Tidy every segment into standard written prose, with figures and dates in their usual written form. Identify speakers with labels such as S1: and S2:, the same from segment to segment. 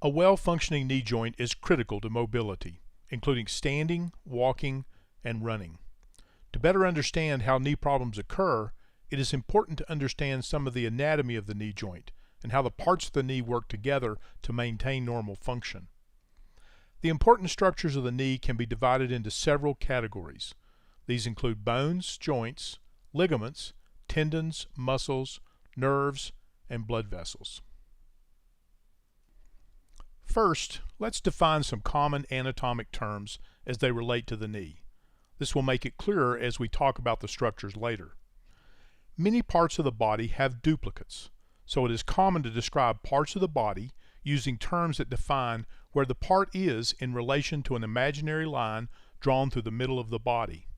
S1: A well-functioning knee joint is critical to mobility, including standing, walking, and running. To better understand how knee problems occur, it is important to understand some of the anatomy of the knee joint and how the parts of the knee work together to maintain normal function. The important structures of the knee can be divided into several categories. These include bones, joints, ligaments, tendons, muscles, nerves, and blood vessels. First, let's define some common anatomic terms as they relate to the knee. This will make it clearer as we talk about the structures later. Many parts of the body have duplicates, so it is common to describe parts of the body using terms that define where the part is in relation to an imaginary line drawn through the middle of the body.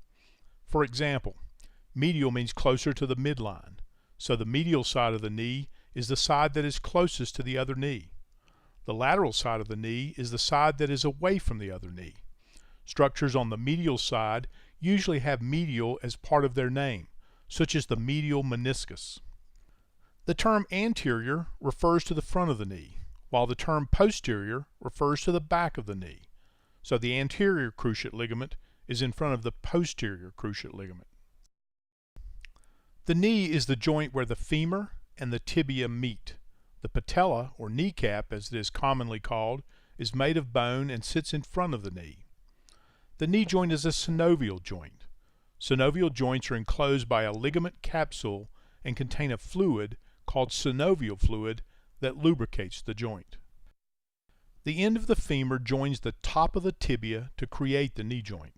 S1: For example, medial means closer to the midline, so the medial side of the knee is the side that is closest to the other knee. The lateral side of the knee is the side that is away from the other knee. Structures on the medial side usually have medial as part of their name, such as the medial meniscus. The term anterior refers to the front of the knee, while the term posterior refers to the back of the knee. So the anterior cruciate ligament is in front of the posterior cruciate ligament. The knee is the joint where the femur and the tibia meet. The patella, or kneecap as it is commonly called, is made of bone and sits in front of the knee. The knee joint is a synovial joint. Synovial joints are enclosed by a ligament capsule and contain a fluid called synovial fluid that lubricates the joint. The end of the femur joins the top of the tibia to create the knee joint.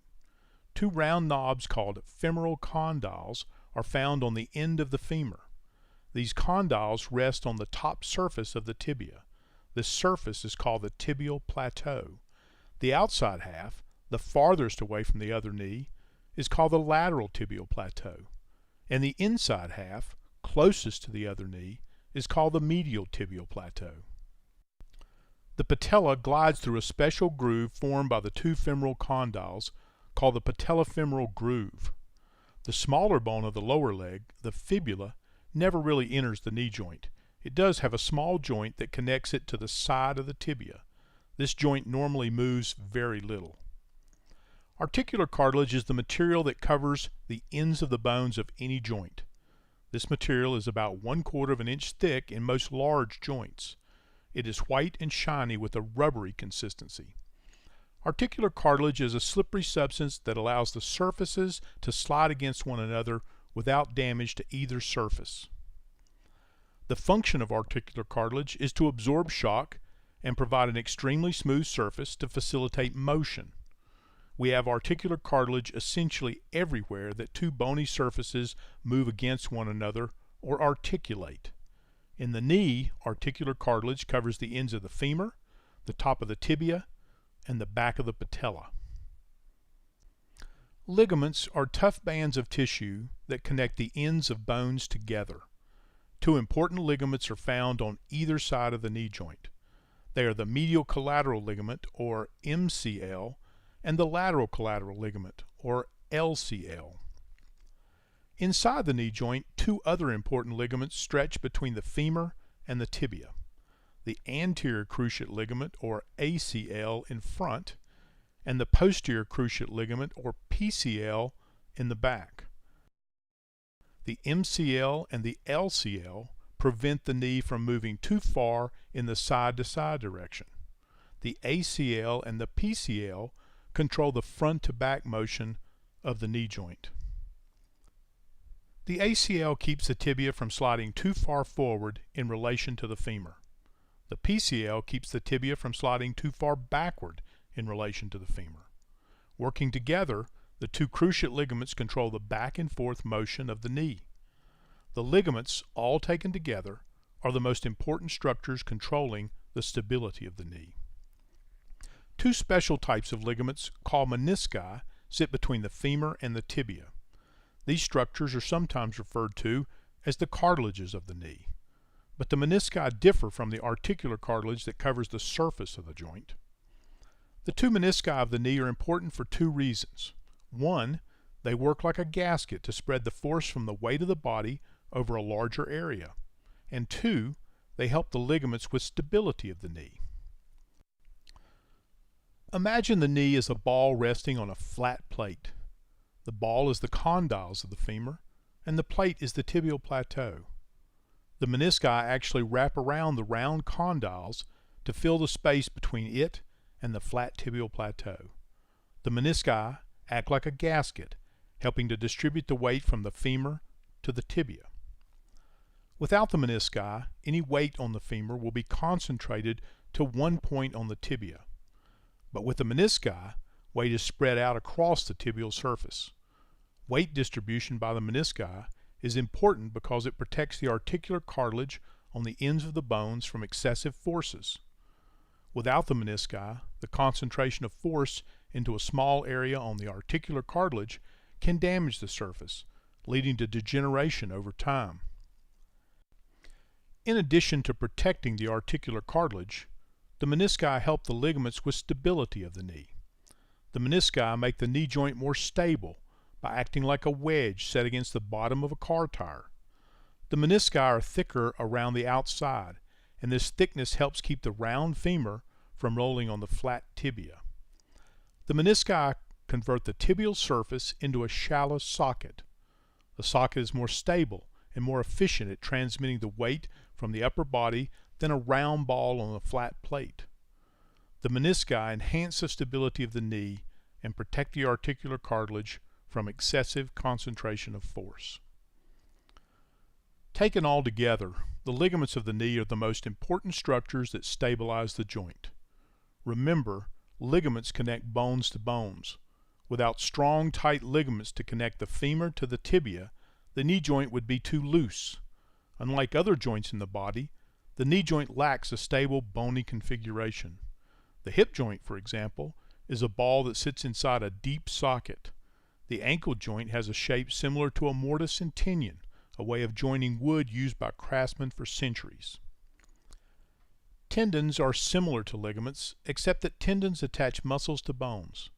S1: Two round knobs called femoral condyles are found on the end of the femur. These condyles rest on the top surface of the tibia. This surface is called the tibial plateau. The outside half, the farthest away from the other knee, is called the lateral tibial plateau, and the inside half, closest to the other knee, is called the medial tibial plateau. The patella glides through a special groove formed by the two femoral condyles called the patellofemoral groove. The smaller bone of the lower leg, the fibula, never really enters the knee joint. It does have a small joint that connects it to the side of the tibia. This joint normally moves very little. Articular cartilage is the material that covers the ends of the bones of any joint. This material is about 1/4 of an inch thick in most large joints. It is white and shiny with a rubbery consistency. Articular cartilage is a slippery substance that allows the surfaces to slide against one another without damage to either surface. The function of articular cartilage is to absorb shock and provide an extremely smooth surface to facilitate motion. We have articular cartilage essentially everywhere that two bony surfaces move against one another or articulate. In the knee, articular cartilage covers the ends of the femur, the top of the tibia, and the back of the patella. Ligaments are tough bands of tissue that connect the ends of bones together. Two important ligaments are found on either side of the knee joint. They are the medial collateral ligament, or MCL, and the lateral collateral ligament, or LCL. Inside the knee joint, two other important ligaments stretch between the femur and the tibia. The anterior cruciate ligament, or ACL, in front, and the posterior cruciate ligament, or PCL, in the back. The MCL and the LCL prevent the knee from moving too far in the side-to-side direction. The ACL and the PCL control the front-to-back motion of the knee joint. The ACL keeps the tibia from sliding too far forward in relation to the femur. The PCL keeps the tibia from sliding too far backward in relation to the femur. Working together, the two cruciate ligaments control the back and forth motion of the knee. The ligaments, all taken together, are the most important structures controlling the stability of the knee. Two special types of ligaments, called menisci, sit between the femur and the tibia. These structures are sometimes referred to as the cartilages of the knee. But the menisci differ from the articular cartilage that covers the surface of the joint. The two menisci of the knee are important for two reasons. One, they work like a gasket to spread the force from the weight of the body over a larger area. And two, they help the ligaments with stability of the knee. Imagine the knee as a ball resting on a flat plate. The ball is the condyles of the femur, and the plate is the tibial plateau. The menisci actually wrap around the round condyles to fill the space between it and the flat tibial plateau. The menisci act like a gasket, helping to distribute the weight from the femur to the tibia. Without the menisci, any weight on the femur will be concentrated to one point on the tibia. But with the menisci, weight is spread out across the tibial surface. Weight distribution by the menisci is important because it protects the articular cartilage on the ends of the bones from excessive forces. Without the menisci, the concentration of force into a small area on the articular cartilage can damage the surface, leading to degeneration over time. In addition to protecting the articular cartilage, the menisci help the ligaments with stability of the knee. The menisci make the knee joint more stable by acting like a wedge set against the bottom of a car tire. The menisci are thicker around the outside, and this thickness helps keep the round femur from rolling on the flat tibia. The menisci convert the tibial surface into a shallow socket. The socket is more stable and more efficient at transmitting the weight from the upper body than a round ball on a flat plate. The menisci enhance the stability of the knee and protect the articular cartilage from excessive concentration of force. Taken all together, the ligaments of the knee are the most important structures that stabilize the joint. Remember, ligaments connect bones to bones. Without strong, tight ligaments to connect the femur to the tibia, the knee joint would be too loose. Unlike other joints in the body, the knee joint lacks a stable bony configuration. The hip joint, for example, is a ball that sits inside a deep socket. The ankle joint has a shape similar to a mortise and tenon, a way of joining wood used by craftsmen for centuries. Tendons are similar to ligaments, except that tendons attach muscles to bones.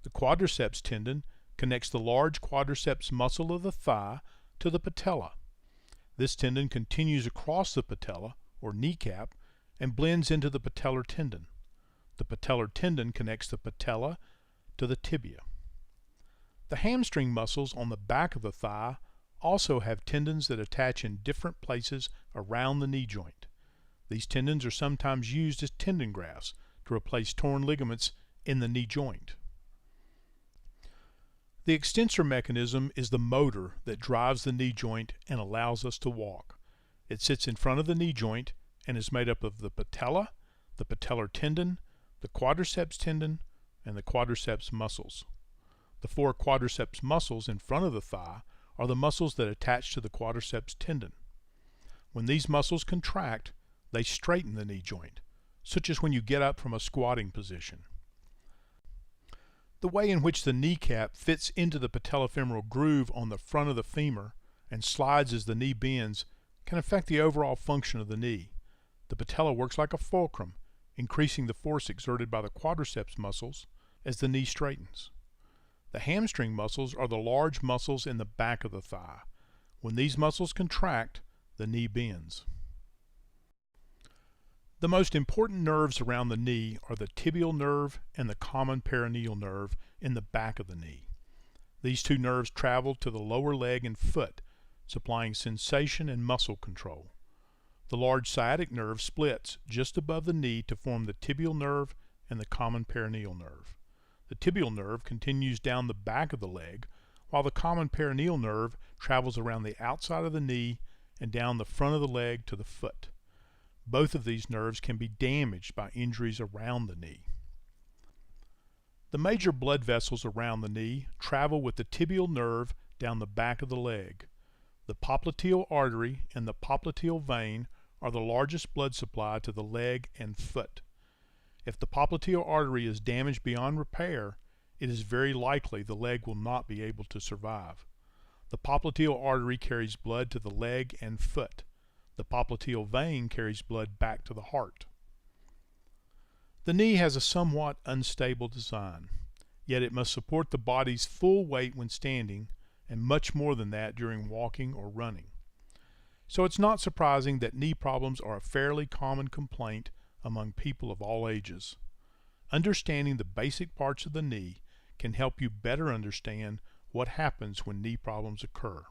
S1: The quadriceps tendon connects the large quadriceps muscle of the thigh to the patella. This tendon continues across the patella, or kneecap, and blends into the patellar tendon. The patellar tendon connects the patella to the tibia. The hamstring muscles on the back of the thigh also have tendons that attach in different places around the knee joint. These tendons are sometimes used as tendon grafts to replace torn ligaments in the knee joint. The extensor mechanism is the motor that drives the knee joint and allows us to walk. It sits in front of the knee joint and is made up of the patella, the patellar tendon, the quadriceps tendon, and the quadriceps muscles. The four quadriceps muscles in front of the thigh are the muscles that attach to the quadriceps tendon. When these muscles contract, they straighten the knee joint, such as when you get up from a squatting position. The way in which the kneecap fits into the patellofemoral groove on the front of the femur and slides as the knee bends can affect the overall function of the knee. The patella works like a fulcrum, increasing the force exerted by the quadriceps muscles as the knee straightens. The hamstring muscles are the large muscles in the back of the thigh. When these muscles contract, the knee bends. The most important nerves around the knee are the tibial nerve and the common peroneal nerve in the back of the knee. These two nerves travel to the lower leg and foot, supplying sensation and muscle control. The large sciatic nerve splits just above the knee to form the tibial nerve and the common peroneal nerve. The tibial nerve continues down the back of the leg, while the common peroneal nerve travels around the outside of the knee and down the front of the leg to the foot. Both of these nerves can be damaged by injuries around the knee. The major blood vessels around the knee travel with the tibial nerve down the back of the leg. The popliteal artery and the popliteal vein are the largest blood supply to the leg and foot. If the popliteal artery is damaged beyond repair, it is very likely the leg will not be able to survive. The popliteal artery carries blood to the leg and foot. The popliteal vein carries blood back to the heart. The knee has a somewhat unstable design, yet it must support the body's full weight when standing and much more than that during walking or running. So it's not surprising that knee problems are a fairly common complaint among people of all ages. Understanding the basic parts of the knee can help you better understand what happens when knee problems occur.